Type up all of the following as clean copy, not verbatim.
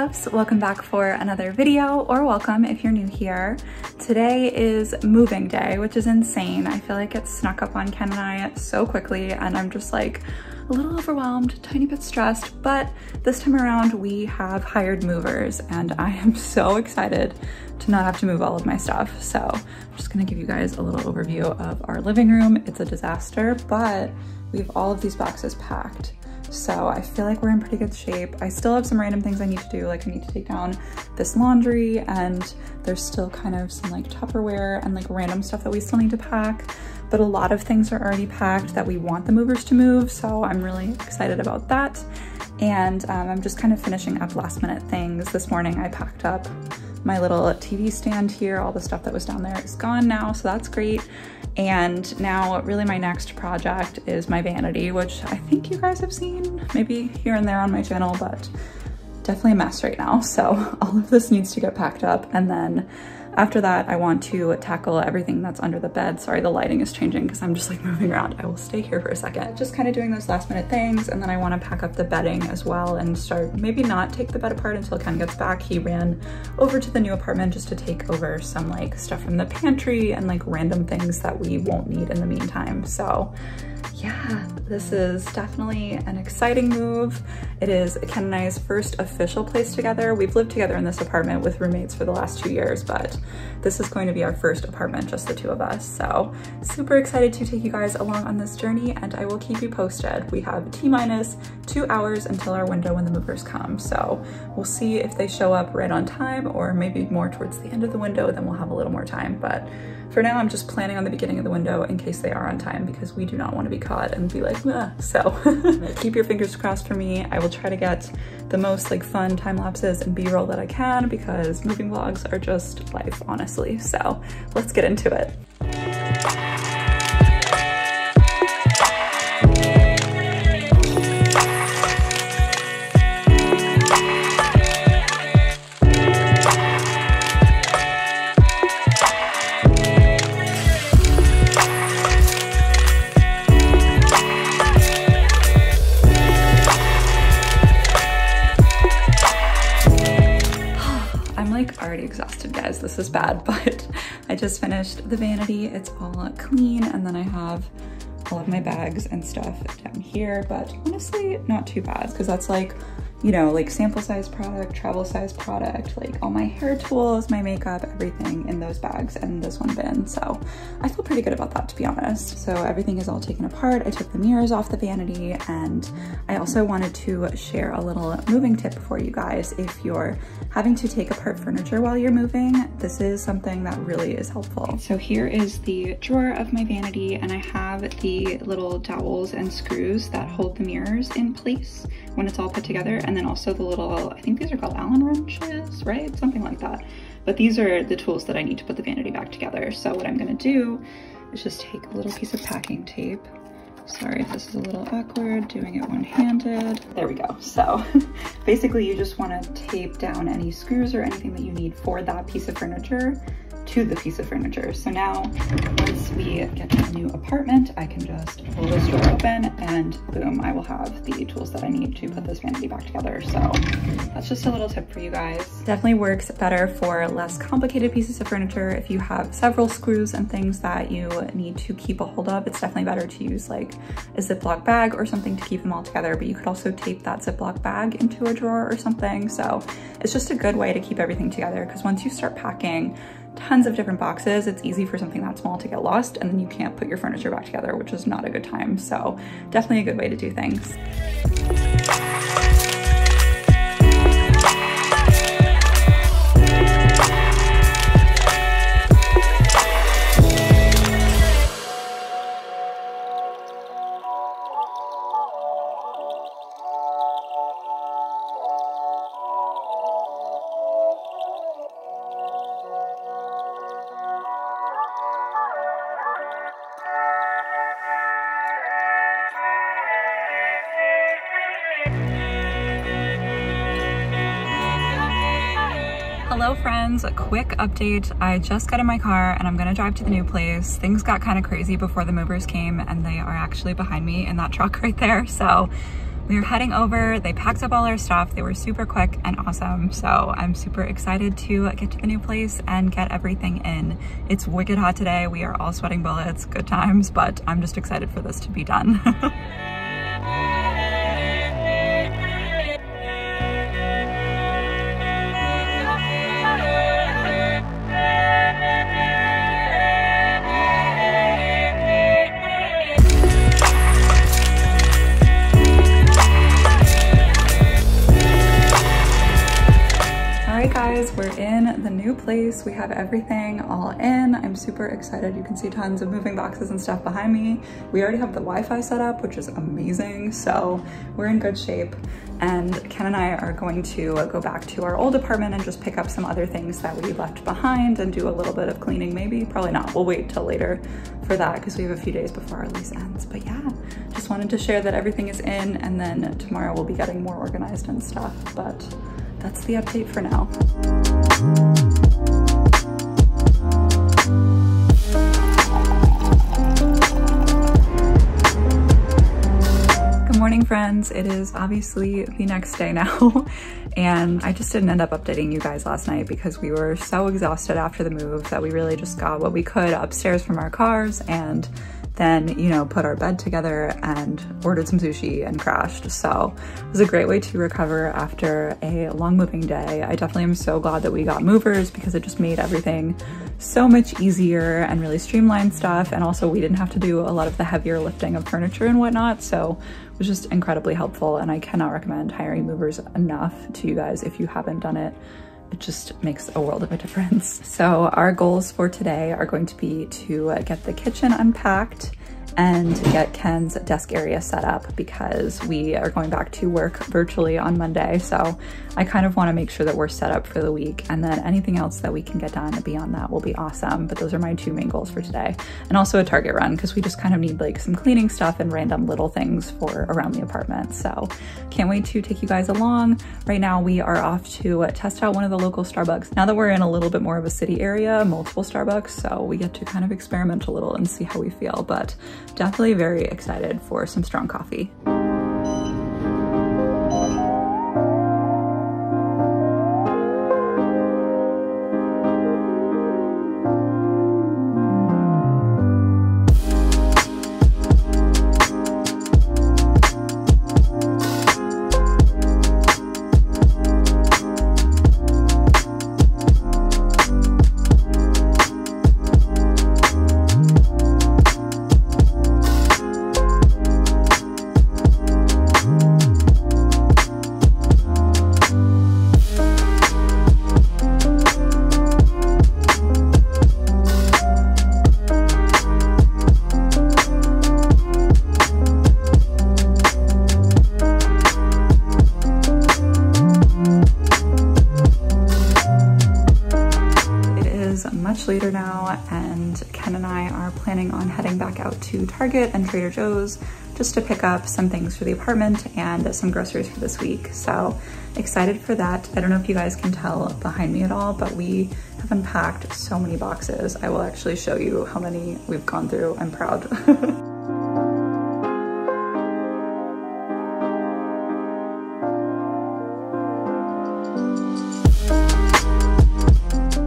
loves, welcome back for another video, or welcome if you're new here. Today is moving day, which is insane. I feel like it snuck up on Ken and I so quickly, and I'm just like a little overwhelmed, tiny bit stressed, but this time around we have hired movers and I am so excited to not have to move all of my stuff. So I'm just gonna give you guys a little overview of our living room. It's a disaster, but we have all of these boxes packed. So I feel like we're in pretty good shape. I still have some random things I need to do, like I need to take down this laundry, and there's still kind of some like Tupperware and like random stuff that we still need to pack. But a lot of things are already packed that we want the movers to move, so I'm really excited about that. And I'm just kind of finishing up last minute things. This morning I packed up my little TV stand here. All the stuff that was down there is gone now, so that's great. And now really my next project is my vanity, which I think you guys have seen maybe here and there on my channel, but definitely a mess right now. So all of this needs to get packed up, and then after that, I want to tackle everything that's under the bed. Sorry, the lighting is changing because I'm just like moving around. I will stay here for a second. Just kind of doing those last minute things, and then I want to pack up the bedding as well and start, maybe not take the bed apart until Ken gets back. He ran over to the new apartment just to take over some like stuff from the pantry and like random things that we won't need in the meantime. So yeah, this is definitely an exciting move. It is Ken and I's first official place together. We've lived together in this apartment with roommates for the last 2 years, but this is going to be our first apartment, just the two of us. So super excited to take you guys along on this journey, and I will keep you posted. We have T-minus 2 hours until our window when the movers come. So we'll see if they show up right on time, or maybe more towards the end of the window, then we'll have a little more time. But for now, I'm just planning on the beginning of the window in case they are on time, because we do not want to be caught and be like, ah. So keep your fingers crossed for me. I will try to get the most like fun time lapses and B-roll that I can, because moving vlogs are just life, honestly. So let's get into it. Already exhausted, guys. This is bad, but I just finished the vanity. It's all clean, and then I have all of my bags and stuff down here, but honestly not too bad, because that's like, you know, like sample size product, travel size product, like all my hair tools, my makeup, everything in those bags and this one bin. So I feel pretty good about that, to be honest. So everything is all taken apart. I took the mirrors off the vanity, and I also wanted to share a little moving tip for you guys. If you're having to take apart furniture while you're moving, this is something that really is helpful. So here is the drawer of my vanity, and I have the little dowels and screws that hold the mirrors in place when it's all put together. And then also the little, I think these are called Allen wrenches, right? Something like that. But these are the tools that I need to put the vanity back together. So what I'm gonna do is just take a little piece of packing tape. Sorry if this is a little awkward doing it one-handed. There we go. So basically you just wanna tape down any screws or anything that you need for that piece of furniture to the piece of furniture. So now once we get to the new apartment, I can just pull this door open and boom, I will have the tools that I need to put this vanity back together. So that's just a little tip for you guys. Definitely works better for less complicated pieces of furniture. If you have several screws and things that you need to keep a hold of, it's definitely better to use like a Ziploc bag or something to keep them all together, but you could also tape that Ziploc bag into a drawer or something. So it's just a good way to keep everything together, because once you start packing tons of different boxes, it's easy for something that small to get lost, and then you can't put your furniture back together, which is not a good time. So definitely a good way to do things. Hello friends, a quick update. I just got in my car and I'm gonna drive to the new place. Things got kind of crazy before the movers came, and they are actually behind me in that truck right there. So we were heading over. They packed up all our stuff. They were super quick and awesome. So I'm super excited to get to the new place and get everything in. It's wicked hot today. We are all sweating bullets, good times, but I'm just excited for this to be done. Guys, we're in the new place. We have everything all in. I'm super excited. You can see tons of moving boxes and stuff behind me. We already have the Wi-Fi set up, which is amazing. So we're in good shape. And Ken and I are going to go back to our old apartment and just pick up some other things that we left behind and do a little bit of cleaning, maybe. Probably not. We'll wait till later for that because we have a few days before our lease ends. But yeah, just wanted to share that everything is in, and then tomorrow we'll be getting more organized and stuff. But that's the update for now. Good morning, friends. It is obviously the next day now, and I just didn't end up updating you guys last night because we were so exhausted after the move that we really just got what we could upstairs from our cars, and then, you know, put our bed together and ordered some sushi and crashed. So it was a great way to recover after a long moving day. I definitely am so glad that we got movers because it just made everything so much easier and really streamlined stuff. And also we didn't have to do a lot of the heavier lifting of furniture and whatnot. So it was just incredibly helpful. And I cannot recommend hiring movers enough to you guys if you haven't done it. It just makes a world of a difference. So our goals for today are going to be to get the kitchen unpacked and get Ken's desk area set up because we are going back to work virtually on Monday. So I kind of want to make sure that we're set up for the week, and then anything else that we can get done beyond that will be awesome. But those are my two main goals for today. And also a Target run because we just kind of need like some cleaning stuff and random little things for around the apartment. So can't wait to take you guys along. Right now we are off to test out one of the local Starbucks. Now that we're in a little bit more of a city area, multiple Starbucks, so we get to kind of experiment a little and see how we feel. But definitely very excited for some strong coffee. Later now, and Ken and I are planning on heading back out to Target and Trader Joe's just to pick up some things for the apartment and some groceries for this week. So excited for that. I don't know if you guys can tell behind me at all, but we have unpacked so many boxes. I will actually show you how many we've gone through. I'm proud.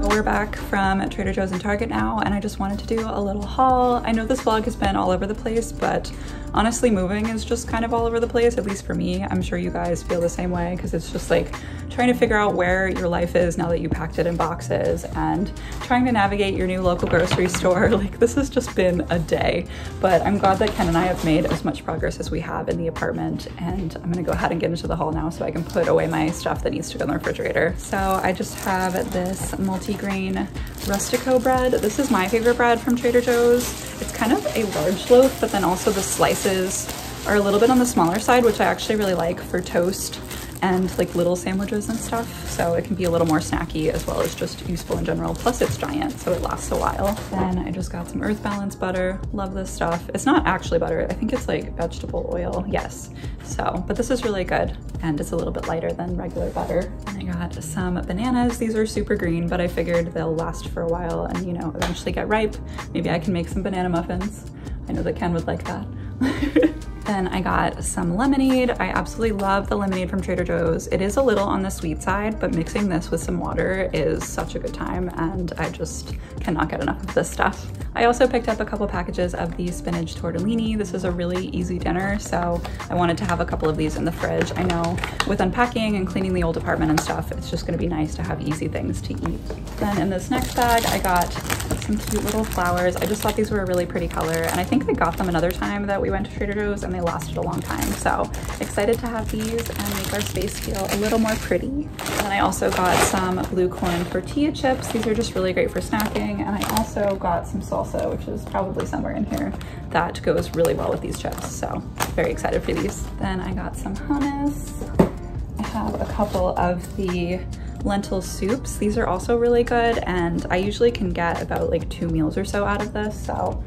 We're back from Trader Joe's and Target now, and I just wanted to do a little haul. I know this vlog has been all over the place, but honestly moving is just kind of all over the place, at least for me. I'm sure you guys feel the same way because it's just like trying to figure out where your life is now that you packed it in boxes and trying to navigate your new local grocery store. Like, this has just been a day, but I'm glad that Ken and I have made as much progress as we have in the apartment, and I'm gonna go ahead and get into the haul now so I can put away my stuff that needs to go in the refrigerator. So I just have this multi-grain Rustico bread. This is my favorite bread from Trader Joe's. It's kind of a large loaf, but then also the slices are a little bit on the smaller side, which I actually really like for toast and like little sandwiches and stuff. So it can be a little more snacky as well as just useful in general. Plus it's giant, so it lasts a while. Then I just got some Earth Balance butter. Love this stuff. It's not actually butter. I think it's like vegetable oil. Yes. So, but this is really good. And it's a little bit lighter than regular butter. And I got some bananas. These are super green, but I figured they'll last for a while and, you know, eventually get ripe. Maybe I can make some banana muffins. I know that Ken would like that. Then I got some lemonade. I absolutely love the lemonade from Trader Joe's. It is a little on the sweet side, but mixing this with some water is such a good time, and I just cannot get enough of this stuff. I also picked up a couple packages of the spinach tortellini. This is a really easy dinner, so I wanted to have a couple of these in the fridge. I know with unpacking and cleaning the old apartment and stuff, it's just gonna be nice to have easy things to eat. Then in this next bag, I got some cute little flowers. I just thought these were a really pretty color, and I think I got them another time that we went to Trader Joe's and they lasted a long time. So excited to have these and make our space feel a little more pretty. And then I also got some blue corn tortilla chips. These are just really great for snacking. And I also got some salsa, which is probably somewhere in here, that goes really well with these chips. So very excited for these. Then I got some hummus. I have a couple of the lentil soups. These are also really good, and I usually can get about like 2 meals or so out of this. So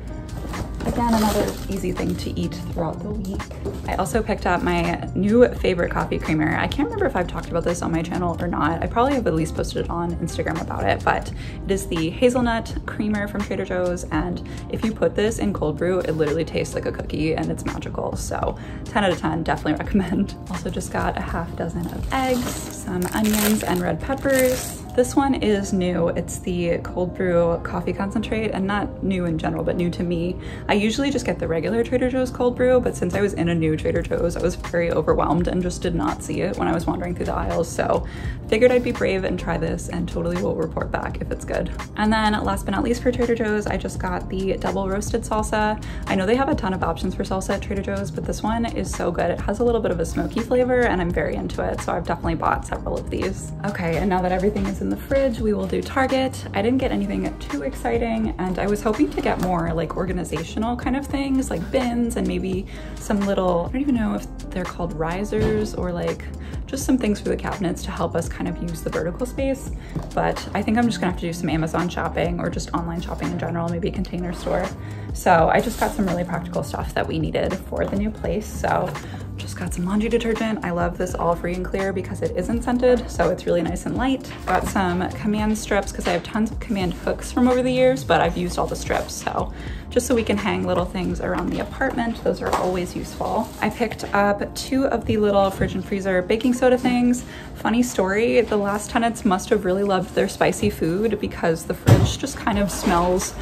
again, another easy thing to eat throughout the week. I also picked up my new favorite coffee creamer. I can't remember if I've talked about this on my channel or not. I probably have at least posted it on Instagram about it, but it is the hazelnut creamer from Trader Joe's, and if you put this in cold brew, it literally tastes like a cookie and it's magical. So 10 out of 10, definitely recommend. Also just got a half dozen of eggs, some onions and red peppers. This one is new. It's the cold brew coffee concentrate, and not new in general, but new to me. I usually just get the regular Trader Joe's cold brew, but since I was in a new Trader Joe's, I was very overwhelmed and just did not see it when I was wandering through the aisles. So figured I'd be brave and try this, and totally will report back if it's good. And then last but not least for Trader Joe's, I just got the double roasted salsa. I know they have a ton of options for salsa at Trader Joe's, but this one is so good. It has a little bit of a smoky flavor and I'm very into it. So I've definitely bought several of these. Okay, and now that everything is in the fridge, we will do Target. I didn't get anything too exciting, and I was hoping to get more like organizational kind of things, like bins and maybe some little, I don't even know if they're called risers, or like just some things for the cabinets to help us kind of use the vertical space. But I think I'm just gonna have to do some Amazon shopping or just online shopping in general, maybe a container store. So I just got some really practical stuff that we needed for the new place. So just got some laundry detergent. I love this all free and clear because it isn't scented, so it's really nice and light. Got some command strips because I have tons of command hooks from over the years, but I've used all the strips. So just so we can hang little things around the apartment, those are always useful. I picked up 2 of the little fridge and freezer baking soda things. Funny story, the last tenants must have really loved their spicy food because the fridge just kind of smells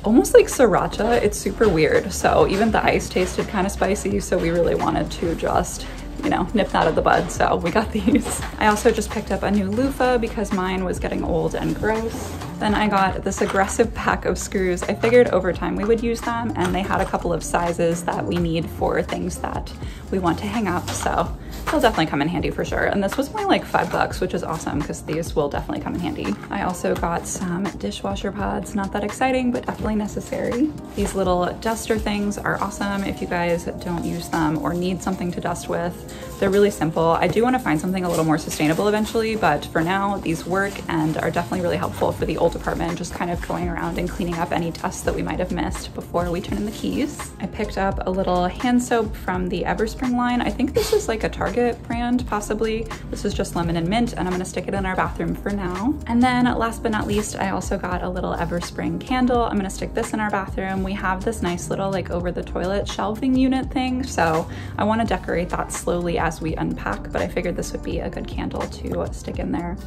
almost like sriracha. It's super weird. So even the ice tasted kind of spicy. So we really wanted to just, you know, nip that in the bud. So we got these. I also just picked up a new loofah because mine was getting old and gross. Then I got this aggressive pack of screws. I figured over time we would use them, and they had a couple of sizes that we need for things that we want to hang up. So they'll definitely come in handy for sure. And this was only like $5, which is awesome because these will definitely come in handy. I also got some dishwasher pods, not that exciting, but definitely necessary. These little duster things are awesome if you guys don't use them or need something to dust with. They're really simple. I do want to find something a little more sustainable eventually, but for now these work and are definitely really helpful for the old apartment, just kind of going around and cleaning up any dust that we might have missed before we turn in the keys. I picked up a little hand soap from the Everspring line. I think this is like a Target brand, possibly. This is just lemon and mint, and I'm gonna stick it in our bathroom for now. And then last but not least, I also got a little Everspring candle. I'm gonna stick this in our bathroom. We have this nice little like over the toilet shelving unit thing, so I wanna decorate that slowly as we unpack, but I figured this would be a good candle to stick in there.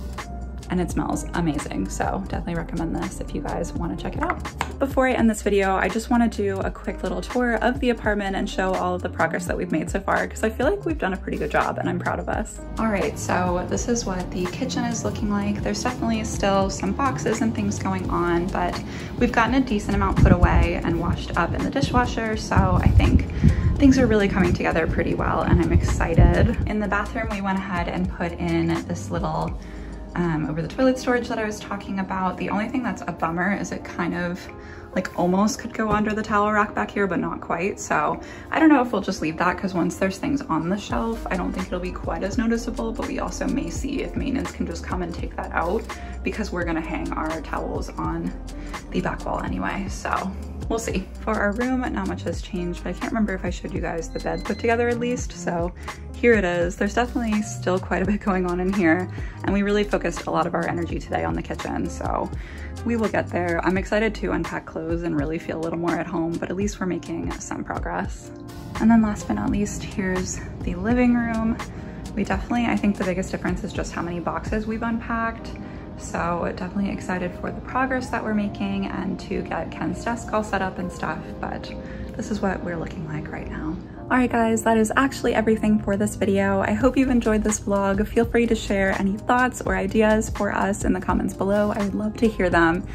And it smells amazing, so definitely recommend this if you guys want to check it out. Before I end this video, I just want to do a quick little tour of the apartment and show all of the progress that we've made so far, because I feel like we've done a pretty good job and I'm proud of us. All right, so this is what the kitchen is looking like. There's definitely still some boxes and things going on, but we've gotten a decent amount put away and washed up in the dishwasher, so I think things are really coming together pretty well and I'm excited. In the bathroom, we went ahead and put in this little over the toilet storage that I was talking about. The only thing that's a bummer is it kind of like almost could go under the towel rack back here, but not quite. So I don't know if we'll just leave that, because once there's things on the shelf, I don't think it'll be quite as noticeable, but we also may see if maintenance can just come and take that out, because we're gonna hang our towels on the back wall anyway. So we'll see. For our room, not much has changed, but I can't remember if I showed you guys the bed put together at least. So here it is. There's definitely still quite a bit going on in here, and we really focused a lot of our energy today on the kitchen, so we will get there. I'm excited to unpack clothes and really feel a little more at home, but at least we're making some progress. And then last but not least, here's the living room. We definitely, I think the biggest difference is just how many boxes we've unpacked. So definitely excited for the progress that we're making and to get Ken's desk all set up and stuff, but this is what we're looking like right now. All right guys, that is actually everything for this video. I hope you've enjoyed this vlog. Feel free to share any thoughts or ideas for us in the comments below. I would love to hear them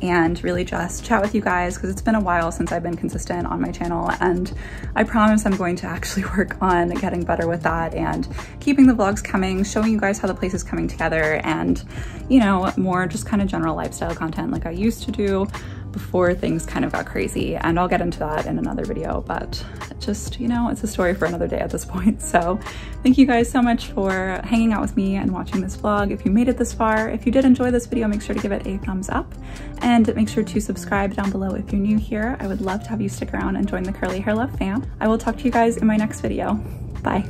and really just chat with you guys because it's been a while since I've been consistent on my channel, and I promise I'm going to actually work on getting better with that and keeping the vlogs coming, showing you guys how the place is coming together, and you know, more just kind of general lifestyle content like I used to do before things kind of got crazy. And I'll get into that in another video, but just, you know, it's a story for another day at this point. So thank you guys so much for hanging out with me and watching this vlog. If you made it this far, if you did enjoy this video, make sure to give it a thumbs up and make sure to subscribe down below if you're new here. I would love to have you stick around and join the Curly Hair Love fam. I will talk to you guys in my next video. Bye.